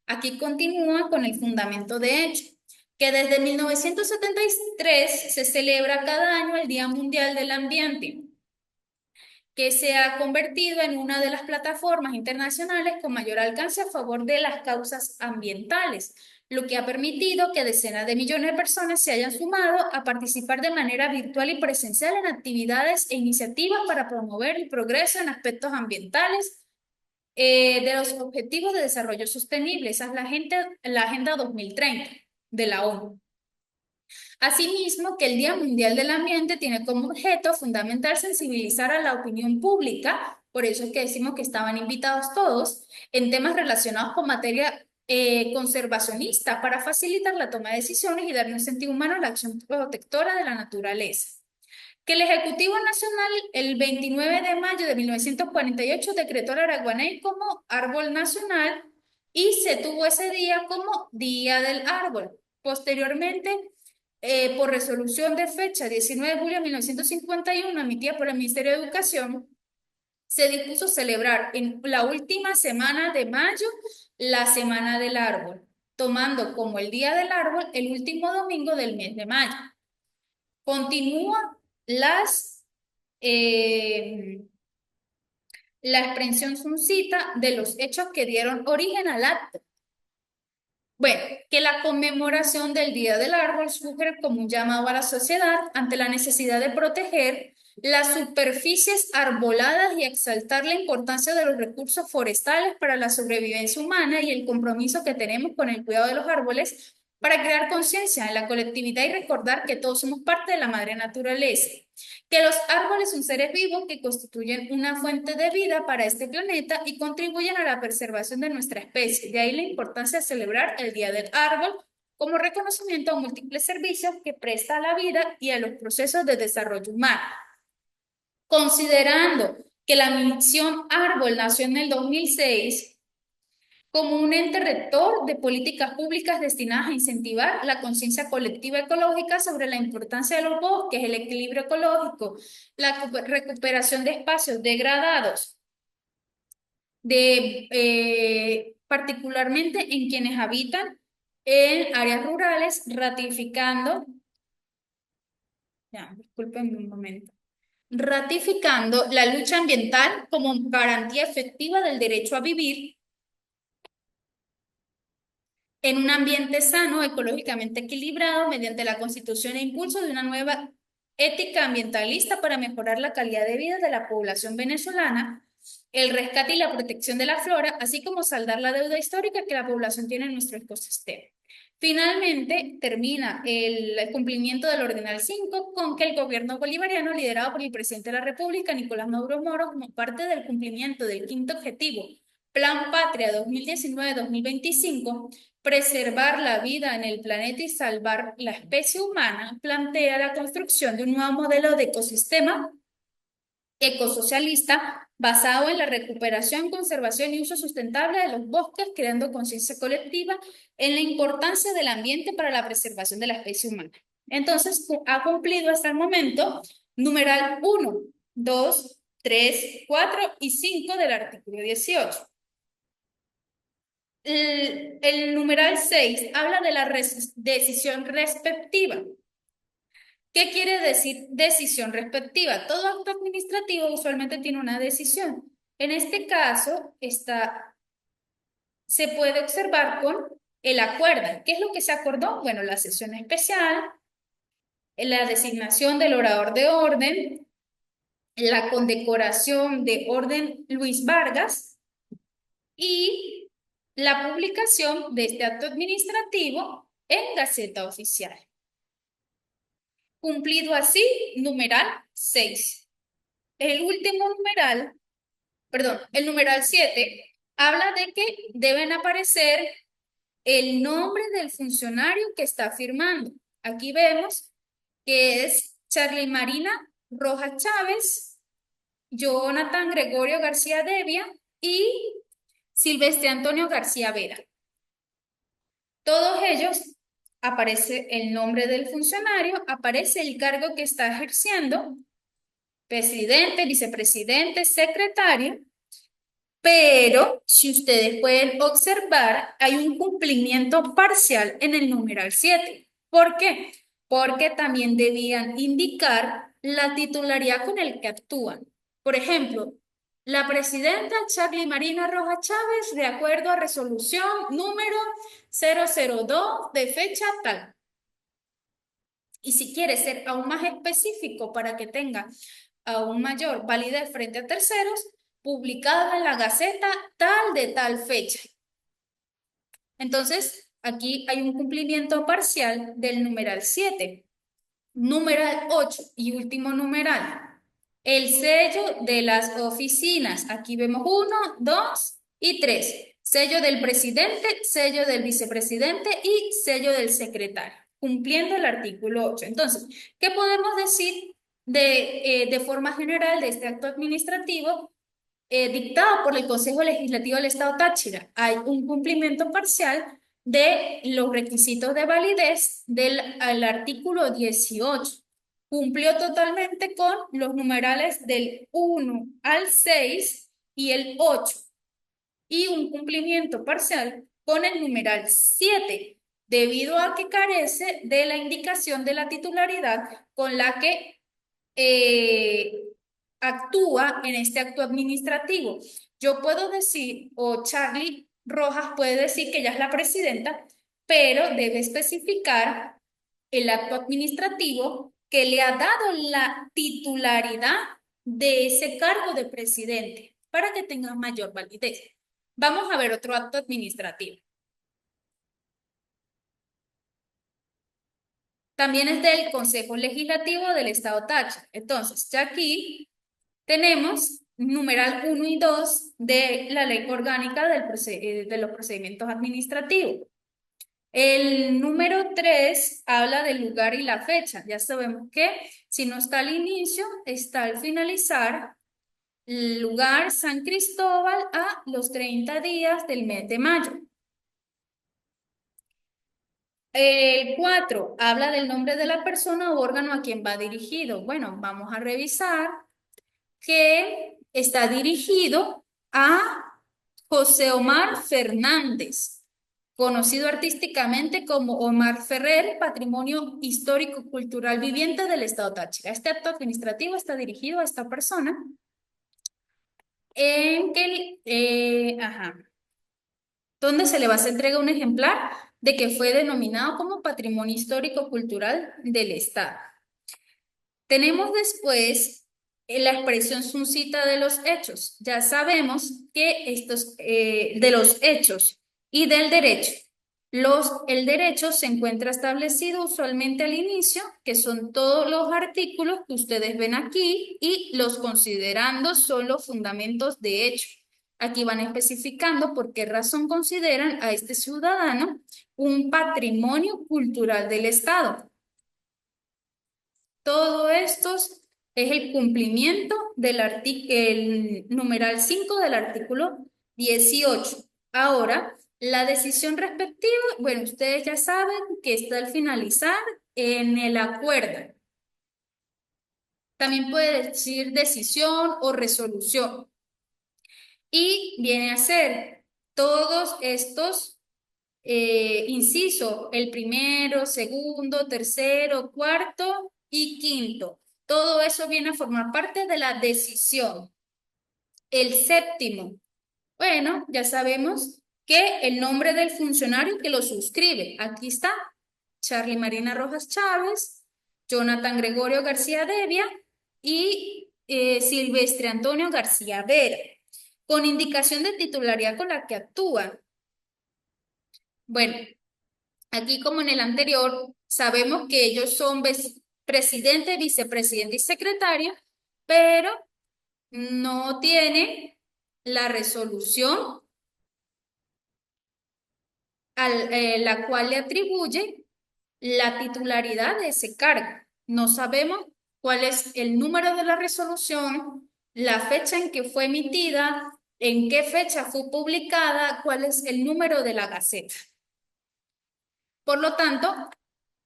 Speaker 1: Aquí continúa con el fundamento de hecho, que desde 1973 se celebra cada año el Día Mundial del Ambiente, que se ha convertido en una de las plataformas internacionales con mayor alcance a favor de las causas ambientales, lo que ha permitido que decenas de millones de personas se hayan sumado a participar de manera virtual y presencial en actividades e iniciativas para promover el progreso en aspectos ambientales de los Objetivos de Desarrollo Sostenible. Esa es la Agenda 2030 de la ONU. Asimismo, que el Día Mundial del Ambiente tiene como objeto fundamental sensibilizar a la opinión pública, por eso es que decimos que estaban invitados todos, en temas relacionados con materia conservacionista para facilitar la toma de decisiones y darle un sentido humano a la acción protectora de la naturaleza. Que el Ejecutivo Nacional, el 29 de mayo de 1948, decretó el araguaney como árbol nacional y se tuvo ese día como Día del Árbol. Posteriormente, por resolución de fecha 19 de julio de 1951, emitida por el Ministerio de Educación, se dispuso celebrar en la última semana de mayo la Semana del Árbol, tomando como el Día del Árbol el último domingo del mes de mayo. Continúa las, eh, la expresión suncita de los hechos que dieron origen al acto. Bueno, que la conmemoración del Día del Árbol surge como un llamado a la sociedad ante la necesidad de proteger las superficies arboladas y exaltar la importancia de los recursos forestales para la sobrevivencia humana y el compromiso que tenemos con el cuidado de los árboles para crear conciencia en la colectividad y recordar que todos somos parte de la madre naturaleza, que los árboles son seres vivos que constituyen una fuente de vida para este planeta y contribuyen a la preservación de nuestra especie. De ahí la importancia de celebrar el Día del Árbol como reconocimiento a múltiples servicios que presta a la vida y a los procesos de desarrollo humano. Considerando que la misión Árbol nació en el 2006 como un ente rector de políticas públicas destinadas a incentivar la conciencia colectiva ecológica sobre la importancia de los bosques, el equilibrio ecológico, la recuperación de espacios degradados, particularmente en quienes habitan en áreas rurales, ratificando, ya, disculpen un momento, ratificando la lucha ambiental como garantía efectiva del derecho a vivir en un ambiente sano, ecológicamente equilibrado, mediante la constitución e impulso de una nueva ética ambientalista para mejorar la calidad de vida de la población venezolana, el rescate y la protección de la flora, así como saldar la deuda histórica que la población tiene en nuestro ecosistema. Finalmente, termina el cumplimiento del Ordenal 5 con que el gobierno bolivariano, liderado por el presidente de la República, Nicolás Maduro Moro, como parte del cumplimiento del quinto objetivo, Plan Patria 2019-2025, preservar la vida en el planeta y salvar la especie humana, plantea la construcción de un nuevo modelo de ecosistema ecosocialista basado en la recuperación, conservación y uso sustentable de los bosques, creando conciencia colectiva en la importancia del ambiente para la preservación de la especie humana. Entonces, ha cumplido hasta el momento numeral 1, 2, 3, 4 y 5 del artículo 18. El numeral 6 habla de la decisión respectiva. ¿Qué quiere decir decisión respectiva? Todo acto administrativo usualmente tiene una decisión. En este caso, se puede observar con el acuerdo. ¿Qué es lo que se acordó? Bueno, la sesión especial, la designación del orador de orden, la condecoración de orden Luis Vargas y la publicación de este acto administrativo en Gaceta Oficial. Cumplido así, numeral 6. El último numeral, perdón, el numeral 7 habla de que deben aparecer el nombre del funcionario que está firmando. Aquí vemos que es Charly Marina Rojas Chávez, Jonathan Gregorio García Devia y Silvestre Antonio García Vera. Todos ellos aparece el nombre del funcionario, aparece el cargo que está ejerciendo, presidente, vicepresidente, secretario, pero si ustedes pueden observar, hay un cumplimiento parcial en el numeral 7. ¿Por qué? Porque también debían indicar la titularidad con el que actúan. Por ejemplo, la presidenta Charly Marina Rojas Chávez, de acuerdo a resolución número 002 de fecha tal. Y si quiere ser aún más específico para que tenga aún mayor validez frente a terceros, publicada en la Gaceta tal de tal fecha. Entonces, aquí hay un cumplimiento parcial del numeral 7. Numeral 8 y último numeral. El sello de las oficinas. Aquí vemos 1, 2 y 3. Sello del presidente, sello del vicepresidente y sello del secretario, cumpliendo el artículo 8. Entonces, ¿qué podemos decir de forma general de este acto administrativo dictado por el Consejo Legislativo del Estado Táchira? Hay un cumplimiento parcial de los requisitos de validez del artículo 18. Cumplió totalmente con los numerales del 1 al 6 y el 8. Y un cumplimiento parcial con el numeral 7, debido a que carece de la indicación de la titularidad con la que actúa en este acto administrativo. Yo puedo decir, o Charly Rojas puede decir que ella es la presidenta, pero debe especificar el acto administrativo que le ha dado la titularidad de ese cargo de presidente para que tenga mayor validez. Vamos a ver otro acto administrativo. También es del Consejo Legislativo del Estado Táchira. Entonces, ya aquí tenemos numeral 1 y 2 de la Ley Orgánica de los Procedimientos Administrativos. El número 3 habla del lugar y la fecha. Ya sabemos que si no está al inicio, está al finalizar. El lugar San Cristóbal a los 30 días del mes de mayo. El 4 habla del nombre de la persona o órgano a quien va dirigido. Bueno, vamos a revisar que está dirigido a José Omar Fernández, conocido artísticamente como Omar Ferrer, Patrimonio Histórico Cultural Viviente del Estado Táchira. Este acto administrativo está dirigido a esta persona en que, donde se le va a hacer entrega un ejemplar de que fue denominado como Patrimonio Histórico Cultural del Estado. Tenemos después la expresión suncita de los hechos. Ya sabemos que estos, de los hechos y del derecho. El derecho se encuentra establecido usualmente al inicio, que son todos los artículos que ustedes ven aquí, y los considerandos son los fundamentos de hecho. Aquí van especificando por qué razón consideran a este ciudadano un patrimonio cultural del Estado. Todos estos Es el cumplimiento del el numeral 5 del artículo 18. Ahora, la decisión respectiva, bueno, ustedes ya saben que está al finalizar en el acuerdo. También puede decir decisión o resolución. Y viene a ser todos estos incisos, el primero, segundo, tercero, cuarto y quinto. Todo eso viene a formar parte de la decisión. El séptimo, bueno, ya sabemos que el nombre del funcionario que lo suscribe. Aquí está, Charly Marina Rojas Chávez, Jonathan Gregorio García Devia y Silvestre Antonio García Vera, con indicación de titularidad con la que actúan. Bueno, aquí como en el anterior, sabemos que ellos son presidente, vicepresidente y secretario, pero no tienen la resolución la cual le atribuye la titularidad de ese cargo. No sabemos cuál es el número de la resolución, la fecha en que fue emitida, en qué fecha fue publicada, cuál es el número de la Gaceta. Por lo tanto,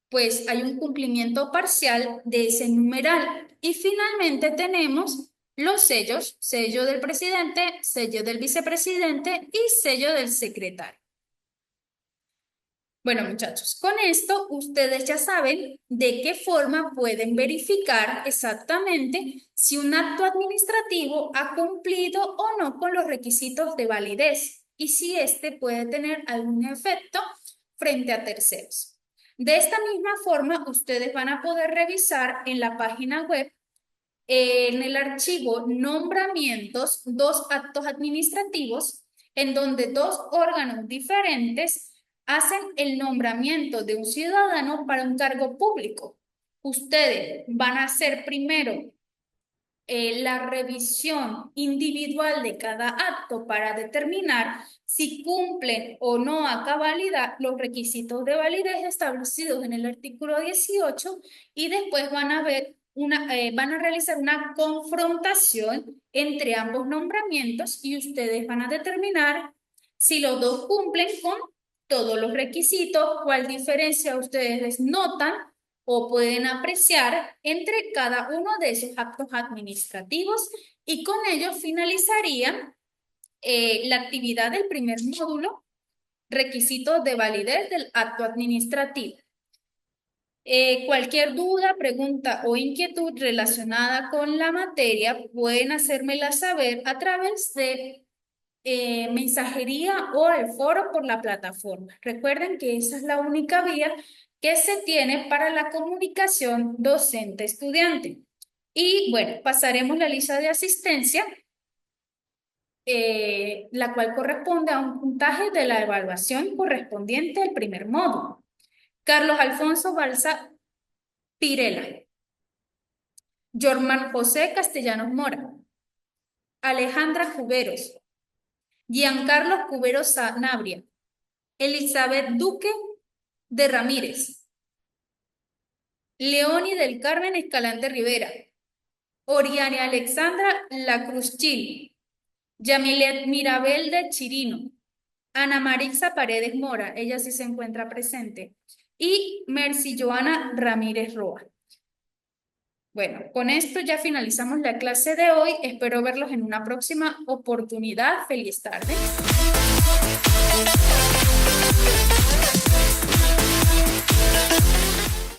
Speaker 1: pues hay un cumplimiento parcial de ese numeral. Y finalmente tenemos los sellos, sello del presidente, sello del vicepresidente y sello del secretario. Bueno, muchachos, con esto ustedes ya saben de qué forma pueden verificar exactamente si un acto administrativo ha cumplido o no con los requisitos de validez y si éste puede tener algún efecto frente a terceros. De esta misma forma, ustedes van a poder revisar en la página web, en el archivo nombramientos, dos actos administrativos en donde dos órganos diferentes hacen el nombramiento de un ciudadano para un cargo público. Ustedes van a hacer primero la revisión individual de cada acto para determinar si cumplen o no a cabalidad los requisitos de validez establecidos en el artículo 18 y después van a ver van a realizar una confrontación entre ambos nombramientos y ustedes van a determinar si los dos cumplen con todos los requisitos, cuál diferencia ustedes notan o pueden apreciar entre cada uno de esos actos administrativos y con ello finalizaría la actividad del primer módulo, requisitos de validez del acto administrativo. Cualquier duda, pregunta o inquietud relacionada con la materia pueden hacérmela saber a través de mensajería o al foro por la plataforma. Recuerden que esa es la única vía que se tiene para la comunicación docente-estudiante. Y bueno, pasaremos la lista de asistencia, la cual corresponde a un puntaje de la evaluación correspondiente al primer módulo. Carlos Alfonso Balsa Pirela, Jorman José Castellanos Mora, Alejandra Cuberos, Giancarlo Cuberos Sanabria, Elizabeth Duque de Ramírez, Leoni del Carmen Escalante Rivera, Oriane Alexandra La Cruz Chil, Yamilet Mirabel de Chirino, Ana Marixa Paredes Mora, ella sí se encuentra presente, y Mercy Joana Ramírez Roa. Bueno, con esto ya finalizamos la clase de hoy. Espero verlos en una próxima oportunidad. Feliz tarde.